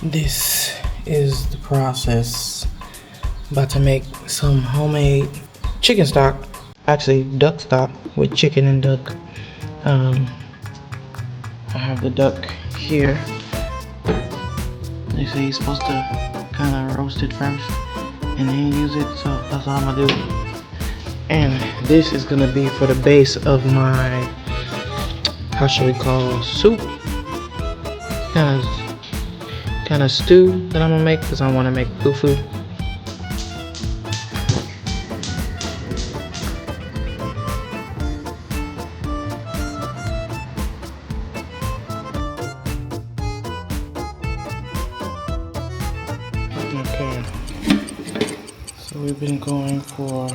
This is the process. About to make some homemade chicken stock, actually duck stock with chicken and duck. I have the duck here. They say you're supposed to kind of roast it first and then use it, so that's all I'm gonna do. And this is gonna be for the base of my, how should we call, soup? Kind of stew that I'm gonna make, because I want to make fufu. Okay, so we've been going for,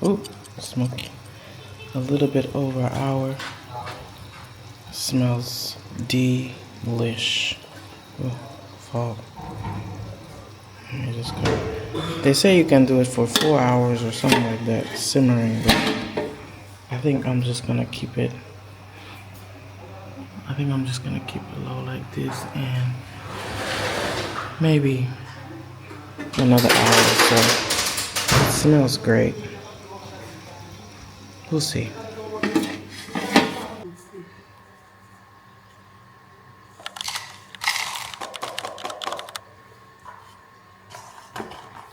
oh, smoky, a little bit over an hour. Smells delish. Oh, fog. Let me just go. They say you can do it for 4 hours or something like that, simmering, but I think I'm just gonna keep it. I think I'm just gonna keep it low like this, and maybe another hour or so. It smells great. We'll see.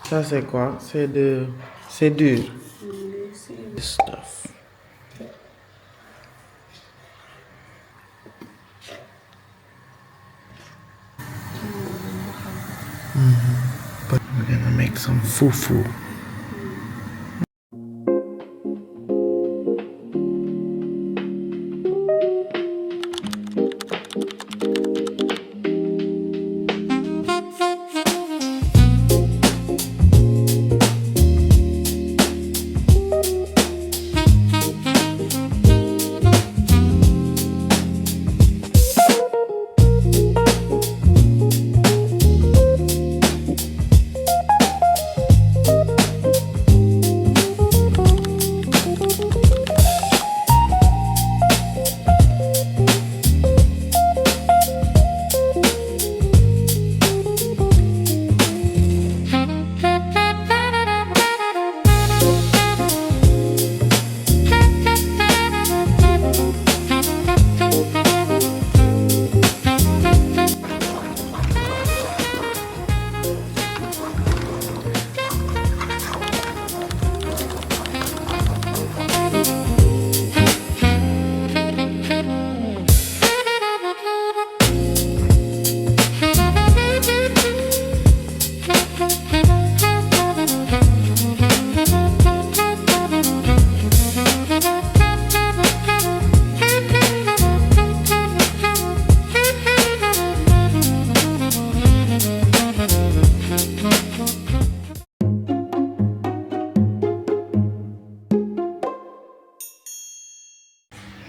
Ça c'est quoi? C'est dur. This stuff. But we're gonna make some fufu.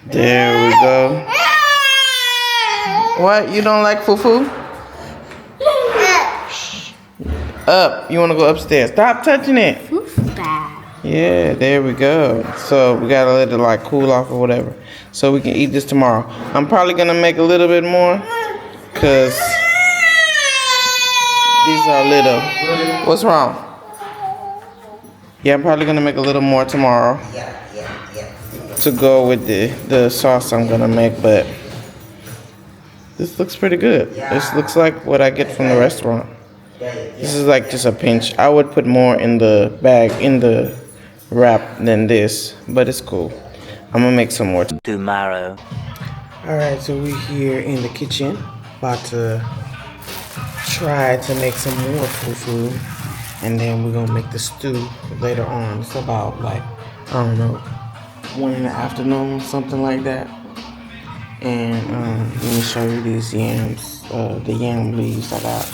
There we go. What? You don't like fufu? Up. You want to go upstairs. Stop touching it. Yeah, there we go. So we gotta let it like cool off or whatever, so we can eat this tomorrow. I'm probably gonna make a little bit more, cause these are little. What's wrong? Yeah, I'm probably gonna make a little more tomorrow to go with the sauce I'm gonna make, but this looks pretty good. This looks like what I get from the restaurant. This is like just a pinch. I would put more in the bag, in the wrap than this, but it's cool. I'm gonna make some more tomorrow. Alright, so we're here in the kitchen, about to try to make some more fufu, and then we're gonna make the stew later on. It's about like, I don't know, 1 in the afternoon, something like that. And let me show you these yams, the yam leaves I got.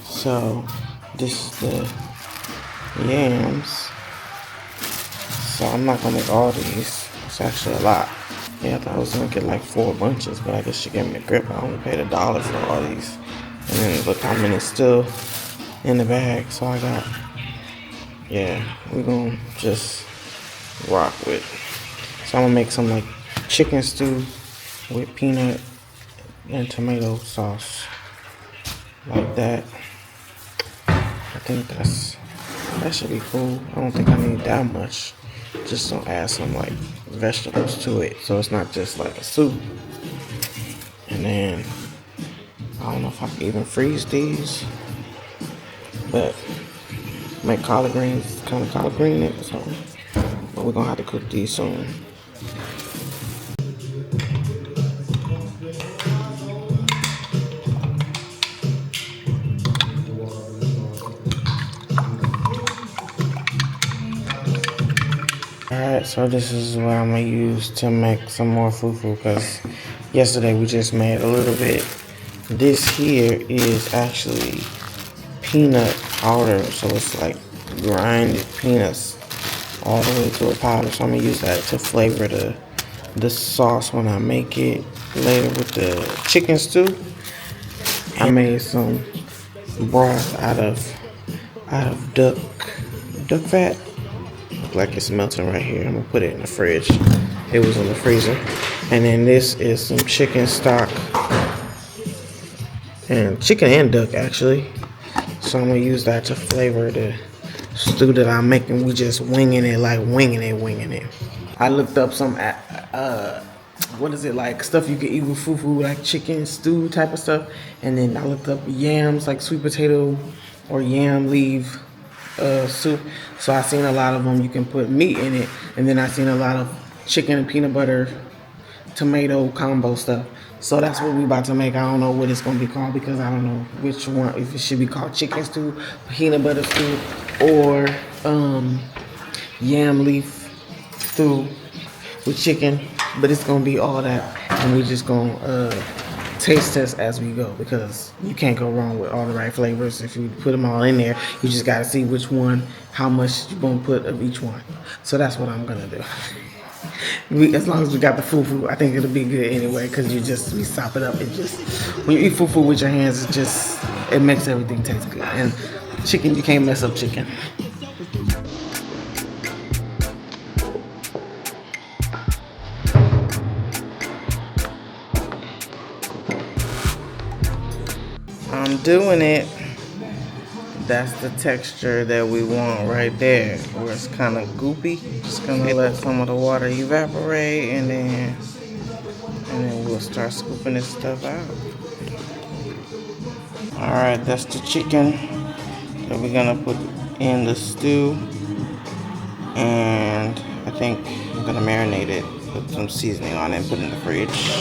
So this is the yams. So I'm not gonna make all these. It's actually a lot. Yeah, I thought I was gonna get like 4 bunches, but I guess she gave me a grip. I only paid $1 for all these. And then look how many's still in the bag. So I got, yeah, we're gonna just rock with. So I'm gonna make some like chicken stew with peanut and tomato sauce. like that. I think that should be cool. I don't think I need that much. Just don't add some like vegetables to it, so it's not just like a soup. And then I don't know if I can even freeze these, but make collard greens, kind of collard green it. So, but we're gonna have to cook these soon. Alright, so this is what I'm gonna use to make some more fufu because yesterday we just made a little bit. This here is actually peanut powder, so it's like grinded peanuts all the way to a powder. So I'm gonna use that to flavor the sauce when I make it later with the chicken stew. I made some broth out of duck fat. Look like it's melting right here. I'm gonna put it in the fridge. It was in the freezer. And then this is some chicken stock and chicken and duck actually. So I'm gonna use that to flavor the stew that I'm making. We just winging it, like winging it. I looked up some what is it, like stuff you can eat with fufu, like chicken stew type of stuff. And then I looked up yams, like sweet potato or yam leaf soup. So I seen a lot of them you can put meat in it, and then I seen a lot of chicken and peanut butter tomato combo stuff. So that's what we about to make. I don't know what it's gonna be called because I don't know which one, if it should be called chicken stew, peanut butter stew, or yam leaf stew with chicken. But it's gonna be all that, and we just gonna taste test as we go because you can't go wrong with all the right flavors. If you put them all in there, you just gotta see which one, how much you're gonna put of each one. So that's what I'm gonna do. As long as we got the fufu, I think it'll be good anyway because we sop it up. It just, when you eat fufu with your hands, it makes everything taste good. And chicken, you can't mess up chicken. I'm doing it. That's the texture that we want right there, where it's kind of goopy. Just gonna let some of the water evaporate, and then we'll start scooping this stuff out. All right, that's the chicken that we're gonna put in the stew, and I think I'm gonna marinate it, put some seasoning on it, and put it in the fridge.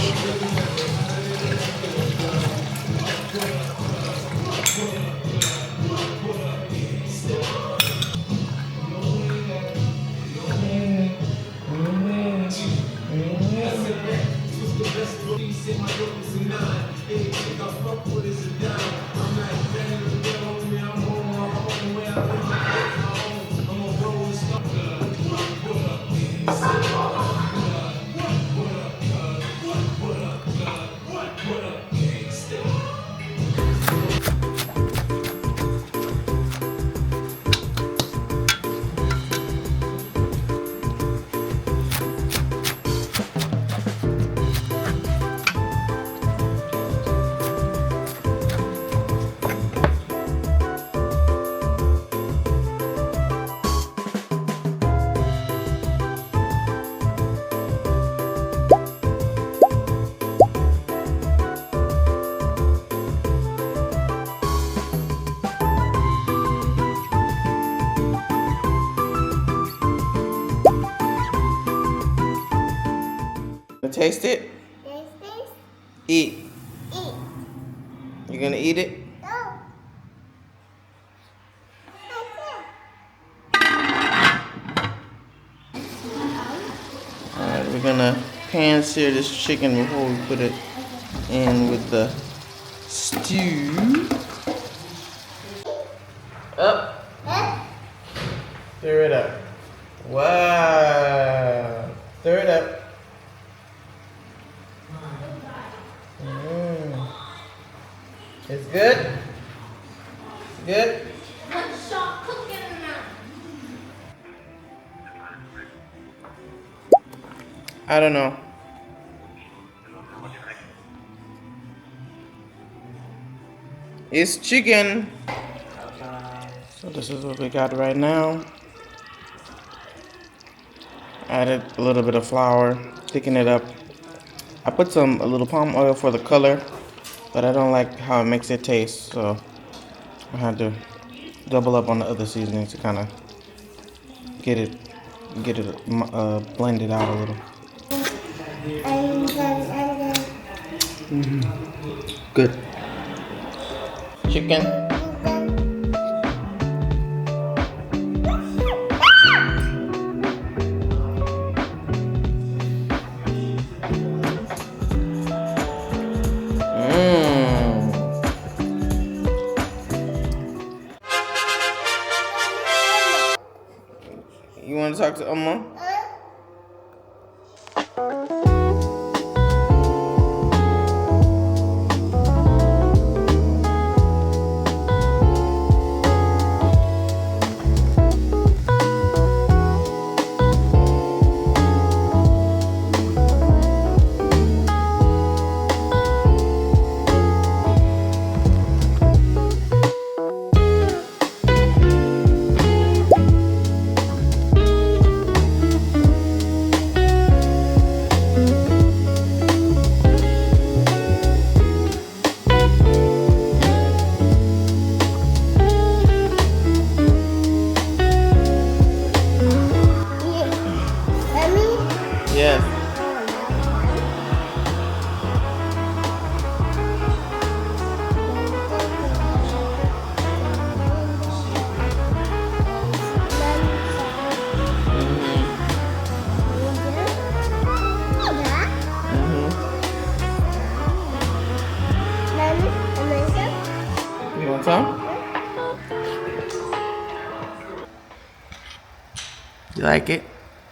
Taste it? Taste. Eat. Eat. You gonna eat it? No. Alright, we're gonna pan sear this chicken before we put it in with the stew. Up. Stir it up. Wow. Stir it up. It's good? Good? I don't know. It's chicken. So this is what we got right now. Added a little bit of flour, thicken it up. I put a little palm oil for the color, but I don't like how it makes it taste, so I had to double up on the other seasonings to kind of get it blended out a little. Good. Chicken. You want to talk to Oma? Yes. You want some? You like it?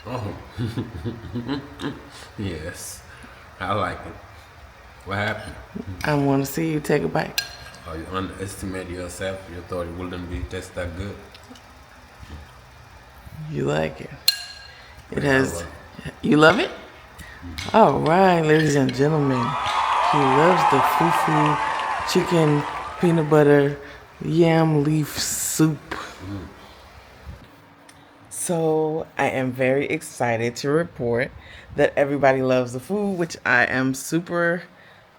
Oh, yes, I like it. What happened? I want to see you take a bite. Oh, you underestimated yourself? You thought it wouldn't be taste that good? You like it? It Yeah, I has. love You love it? All right, ladies and gentlemen. He loves the fufu chicken peanut butter yam leaf soup. So I am very excited to report that everybody loves the food, which I am super.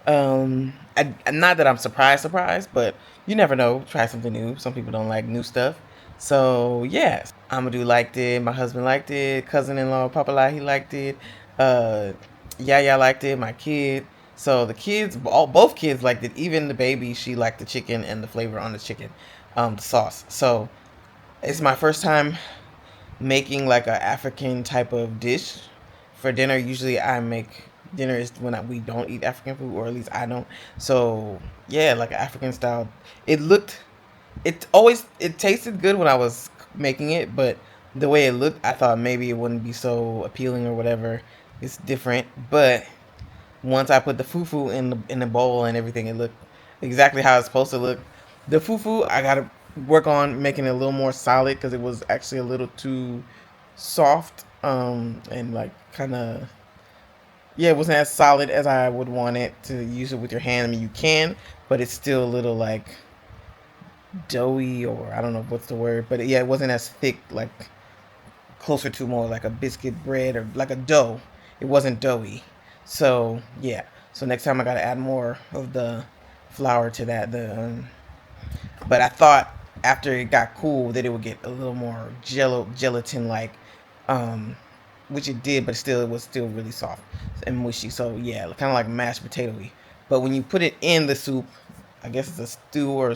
Not that I'm surprised, but you never know. Try something new. Some people don't like new stuff. So yeah, Amadou liked it. My husband liked it. Cousin-in-law Papala, he liked it. Yaya liked it. My kid. So the kids, both kids liked it. Even the baby, she liked the chicken and the flavor on the chicken, the sauce. So it's my first time making like a African type of dish for dinner. Usually I make dinner is when we don't eat African food, or at least I don't. So yeah, like an African style. It tasted good when I was making it, but the way it looked, I thought maybe it wouldn't be so appealing or whatever. It's different, but once I put the fufu in the bowl and everything, it looked exactly how it's supposed to look. The fufu, I gotta work on making it a little more solid because it was actually a little too soft, and like kind of, yeah, it wasn't as solid as I would want it to use it with your hand. I mean, you can, but it's still a little like doughy, or I don't know what's the word, but yeah, it wasn't as thick, like closer to more like a biscuit bread or like a dough. It wasn't doughy. So yeah. So next time I gotta add more of the flour to that. But I thought after it got cool that it would get a little more gelatin like, um, which it did, but still it was still really soft and mushy. So yeah, kind of like mashed potatoy. But when you put it in the soup, I guess it's a stew or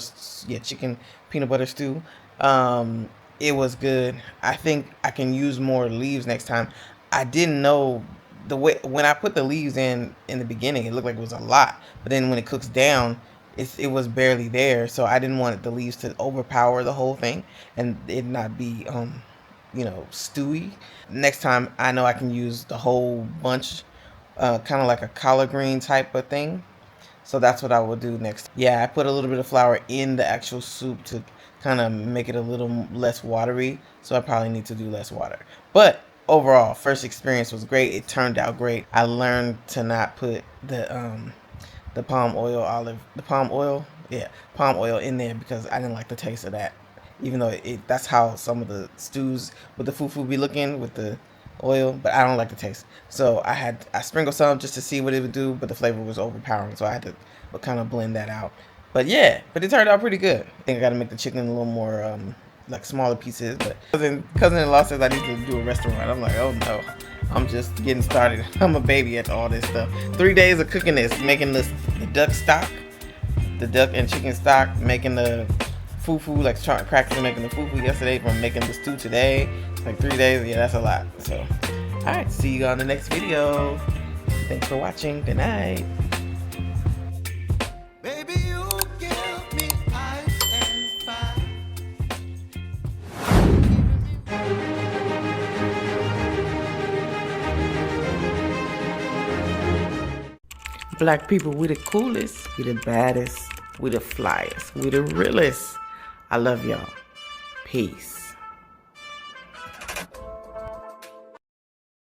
yeah, chicken peanut butter stew. It was good. I think I can use more leaves next time. I didn't know the way when I put the leaves in the beginning, it looked like it was a lot, but then when it cooks down, it was barely there. So I didn't want the leaves to overpower the whole thing and it not be stewy. Next time I know I can use the whole bunch, kind of like a collard green type of thing. So that's what I will do next. Yeah, I put a little bit of flour in the actual soup to kind of make it a little less watery. So I probably need to do less water. But overall, first experience was great. It turned out great. I learned to not put the palm oil, palm oil in there because I didn't like the taste of that. Even though that's how some of the stews with the fufu be looking with the oil, but I don't like the taste. So I sprinkled some just to see what it would do, but the flavor was overpowering, so I had to kind of blend that out. But yeah, but it turned out pretty good. I think I got to make the chicken a little more like smaller pieces. But cousin-in-law says I need to do a restaurant. I'm like, oh no, I'm just getting started. I'm a baby at all this stuff. 3 days of cooking this, making the duck stock, the duck and chicken stock, making the fufu, like practicing making the fufu yesterday from making the stew today. Like 3 days, yeah, that's a lot. So, all right, see you on the next video. Thanks for watching. Good night. Baby, you give me ice and fire. Black people, we the coolest, we the baddest, we the flyest, we the realest. I love y'all. Peace.